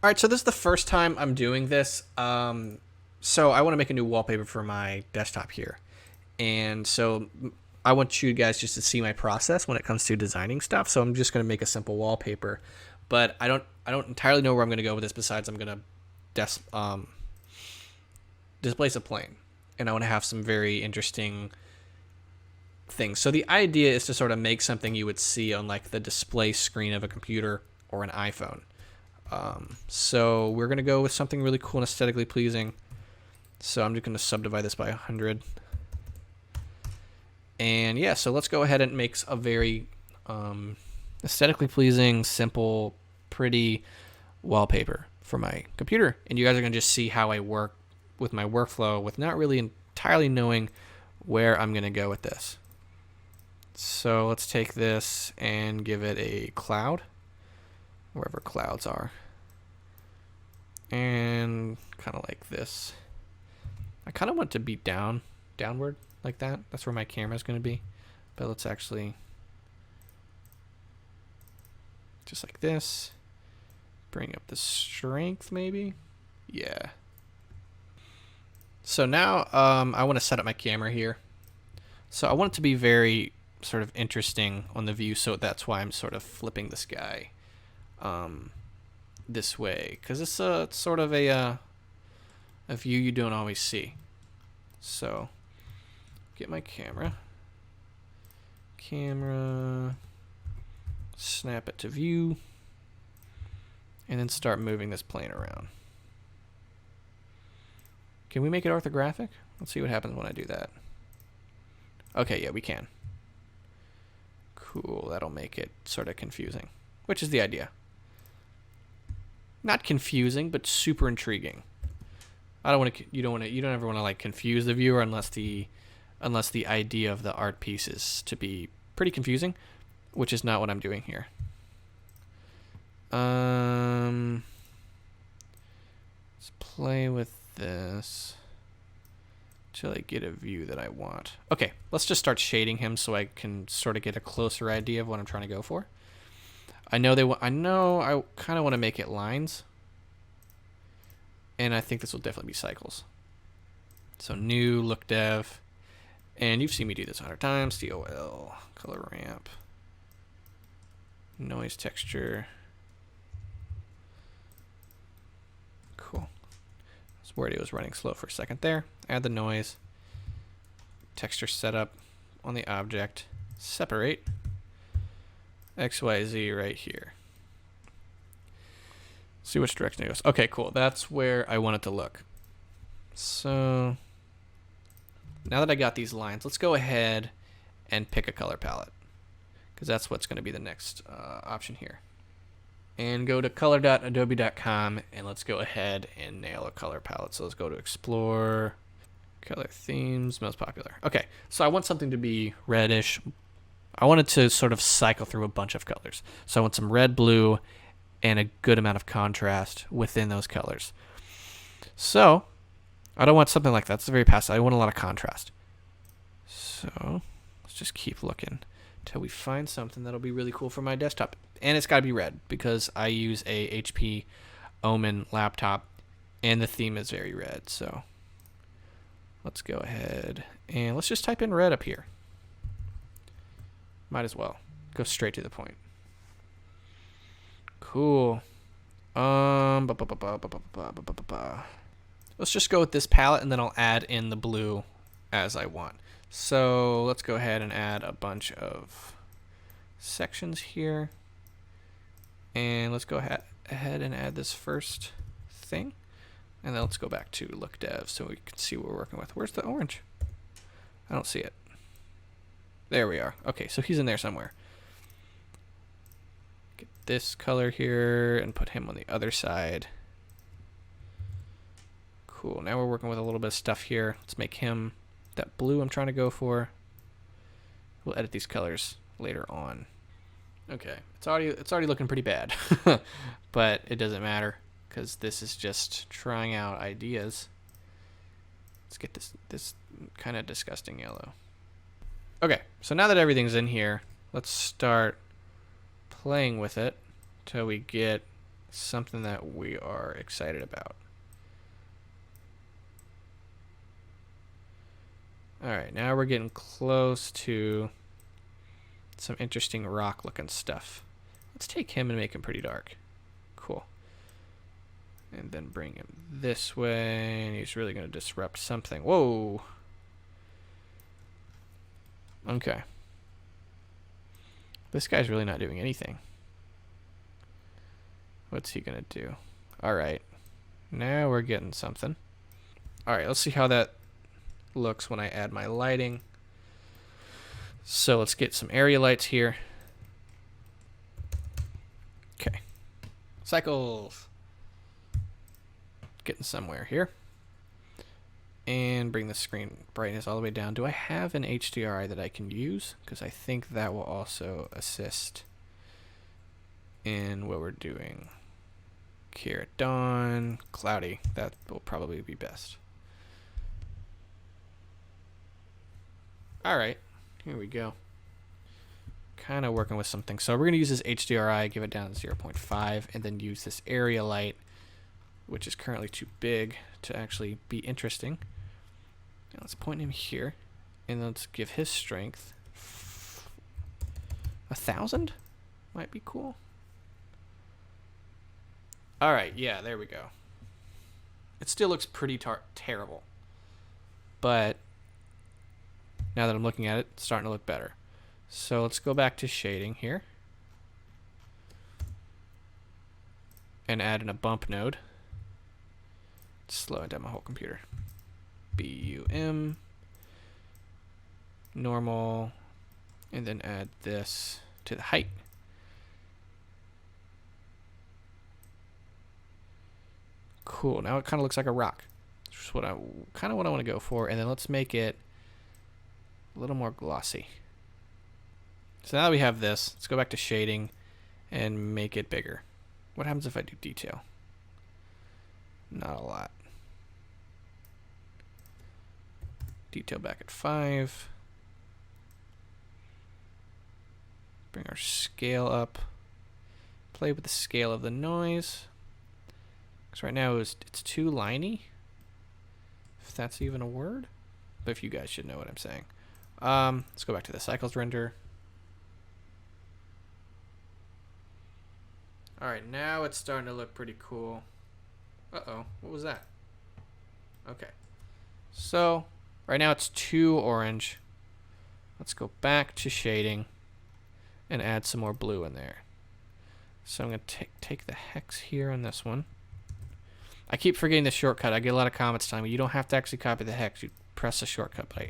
All right, so this is the first time I'm doing this. So I want to make a new wallpaper for my desktop here, and so I want you guys just to see my process when it comes to designing stuff. So I'm just going to make a simple wallpaper, but I don't entirely know where I'm going to go with this. Besides, I'm going to displace a plane, and I want to have some very interesting things. So the idea is to sort of make something you would see on like the display screen of a computer or an iPhone. So we're gonna go with something really cool and aesthetically pleasing. So I'm just gonna subdivide this by 100. And yeah, so let's go ahead and make a very aesthetically pleasing, simple, pretty wallpaper for my computer. And you guys are gonna just see how I work with my workflow with not really entirely knowing where I'm gonna go with this. So let's take this and give it a cloud, wherever clouds are. And kind of like this. I kind of want it to be downward like that. That's where my camera is going to be. But let's actually, just like this, bring up the strength maybe. Yeah. So now I want to set up my camera here. So I want it to be very sort of interesting on the view, so that's why I'm sort of flipping this guy this way, because it's sort of a view you don't always see. So get my camera, snap it to view, and then start moving this plane around. Can we make it orthographic? Let's see what happens when I do that. Okay, yeah, we can. Cool, that'll make it sort of confusing, which is the idea. Not confusing, but super intriguing. I don't want to. You don't ever want to like confuse the viewer unless the idea of the art piece is to be pretty confusing, which is not what I'm doing here. Let's play with this till I get a view that I want. Okay, let's just start shading him so I can sort of get a closer idea of what I'm trying to go for. I know I kind of want to make it lines. And I think this will definitely be cycles. So new, look dev. And you've seen me do this 100 times. DOL, color ramp, noise texture. Cool. I was worried it was running slow for a second there. Add the noise. Texture setup on the object. Separate. XYZ right here. See which direction it goes. Okay, cool. That's where I want it to look. So now that I got these lines, let's go ahead and pick a color palette, because that's what's going to be the next option here. And go to color.adobe.com and let's go ahead and nail a color palette. So let's go to explore, color themes, most popular. Okay, so I want something to be reddish. I want it to sort of cycle through a bunch of colors. So I want some red, blue, and a good amount of contrast within those colors. So I don't want something like that. It's very passive. I want a lot of contrast. So let's just keep looking until we find something that'll be really cool for my desktop. And it's got to be red because I use a HP Omen laptop and the theme is very red. So let's go ahead and let's just type in red up here. Might as well go straight to the point. Cool. Let's just go with this palette and then I'll add in the blue as I want. So let's go ahead and add a bunch of sections here. And let's go ahead and add this first thing. And then let's go back to look dev so we can see what we're working with. Where's the orange? I don't see it. There we are. Okay, so he's in there somewhere. Get this color here and put him on the other side. Cool. Now we're working with a little bit of stuff here. Let's make him that blue I'm trying to go for. We'll edit these colors later on. Okay, it's already looking pretty bad, but it doesn't matter because this is just trying out ideas. Let's get this kind of disgusting yellow. Okay, so now that everything's in here, let's start playing with it till we get something that we are excited about. Alright, now we're getting close to some interesting rock looking stuff. Let's take him and make him pretty dark. Cool. And then bring him this way, and he's really going to disrupt something. Whoa! Okay. This guy's really not doing anything. What's he going to do? Alright. Now we're getting something. Alright, let's see how that looks when I add my lighting. So let's get some area lights here. Okay. Cycles. Getting somewhere here. And bring the screen brightness all the way down. Do I have an HDRI that I can use? Because I think that will also assist in what we're doing. Here at dawn, cloudy. That will probably be best. Alright, here we go. Kind of working with something. So we're going to use this HDRI, give it down to 0.5, and then use this area light, which is currently too big to actually be interesting. Now let's point him here, and let's give his strength 1,000? Might be cool. Alright, yeah, there we go. It still looks pretty terrible. But now that I'm looking at it, it's starting to look better. So let's go back to shading here. And add in a bump node. Slow it down my whole computer. BUM. Normal. And then add this to the height. Cool. Now it kind of looks like a rock. Which is what I want to go for. And then let's make it a little more glossy. So now that we have this, let's go back to shading and make it bigger. What happens if I do detail? Not a lot. Detail back at 5. Bring our scale up. Play with the scale of the noise. Because right now it's too liney. If that's even a word. But if you guys should know what I'm saying. Let's go back to the cycles render. Alright, now it's starting to look pretty cool. Uh-oh, what was that? Okay. So, right now it's too orange. Let's go back to shading and add some more blue in there. So I'm going to take the hex here on this one. I keep forgetting the shortcut. I get a lot of comments telling me you don't have to actually copy the hex. You press the shortcut, but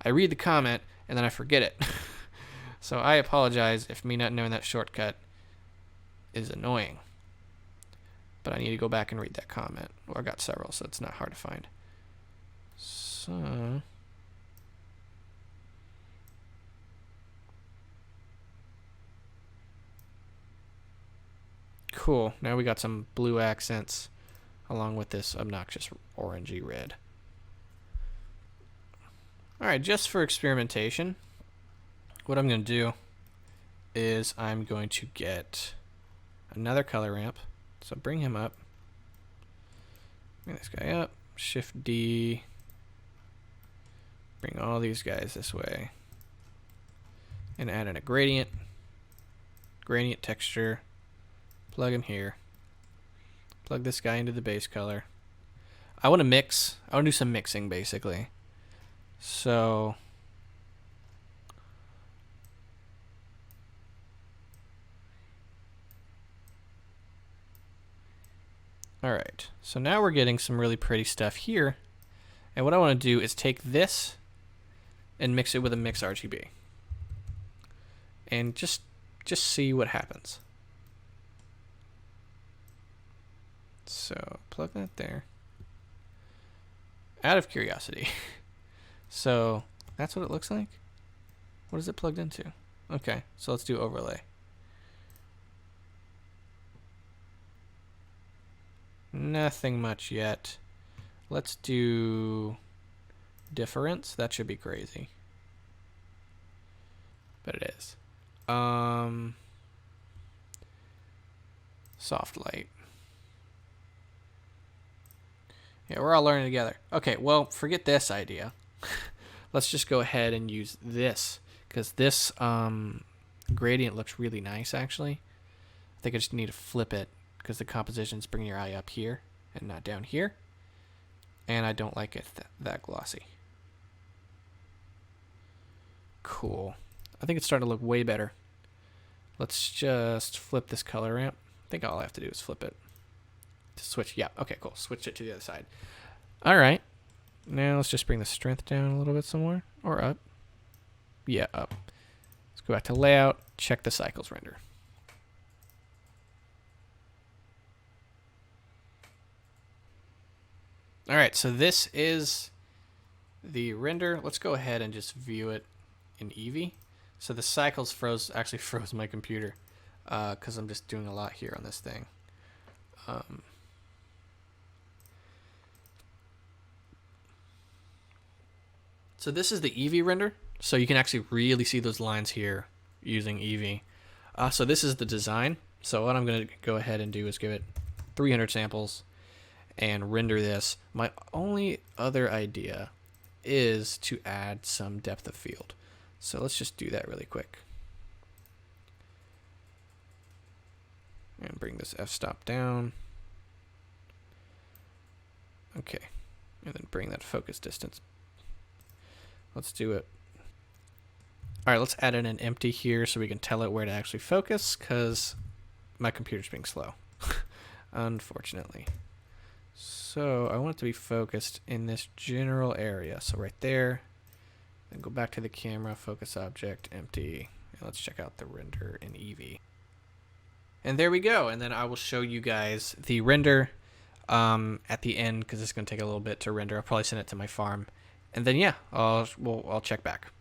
I read the comment and then I forget it. So I apologize if me not knowing that shortcut is annoying. But I need to go back and read that comment. Well, I got several, so it's not hard to find. So cool. Now we got some blue accents along with this obnoxious orangey red. Alright, just for experimentation, what I'm going to do is I'm going to get another color ramp. So bring him up. Bring this guy up. Shift D. Bring all these guys this way. And add in a gradient. Gradient texture. Plug him here. Plug this guy into the base color. I want to mix. I want to do some mixing basically. So alright, so now we're getting some really pretty stuff here. And what I want to do is take this and mix it with a mix RGB. And just see what happens. So plug that there. Out of curiosity. So that's what it looks like? What is it plugged into? Okay, so let's do overlay. Nothing much yet. Let's do difference. That should be crazy. But it is. Soft light. Yeah, we're all learning together. Okay, well, forget this idea. Let's just go ahead and use this, because this gradient looks really nice, actually. I think I just need to flip it, because the composition's bringing your eye up here and not down here. And I don't like it that glossy. Cool. I think it's starting to look way better. Let's just flip this color ramp. I think all I have to do is flip it. To switch, yeah, okay, cool. Switch it to the other side. All right. Now let's just bring the strength down a little bit some more, or up. Yeah, up. Let's go back to layout, check the cycles render. All right, so this is the render. Let's go ahead and just view it in Eevee. So the cycles actually froze my computer because I'm just doing a lot here on this thing. So this is the Eevee render. So you can actually really see those lines here using Eevee. So this is the design. So what I'm going to go ahead and do is give it 300 samples and render this. My only other idea is to add some depth of field. So let's just do that really quick. And bring this f-stop down. Okay. And then bring that focus distance. Let's do it. All right, let's add in an empty here so we can tell it where to actually focus, because my computer's being slow, unfortunately. So I want it to be focused in this general area. So right there. Then go back to the camera, focus object, empty. And let's check out the render in Eevee. And there we go. And then I will show you guys the render at the end, because it's going to take a little bit to render. I'll probably send it to my farm. And then, yeah, I'll check back.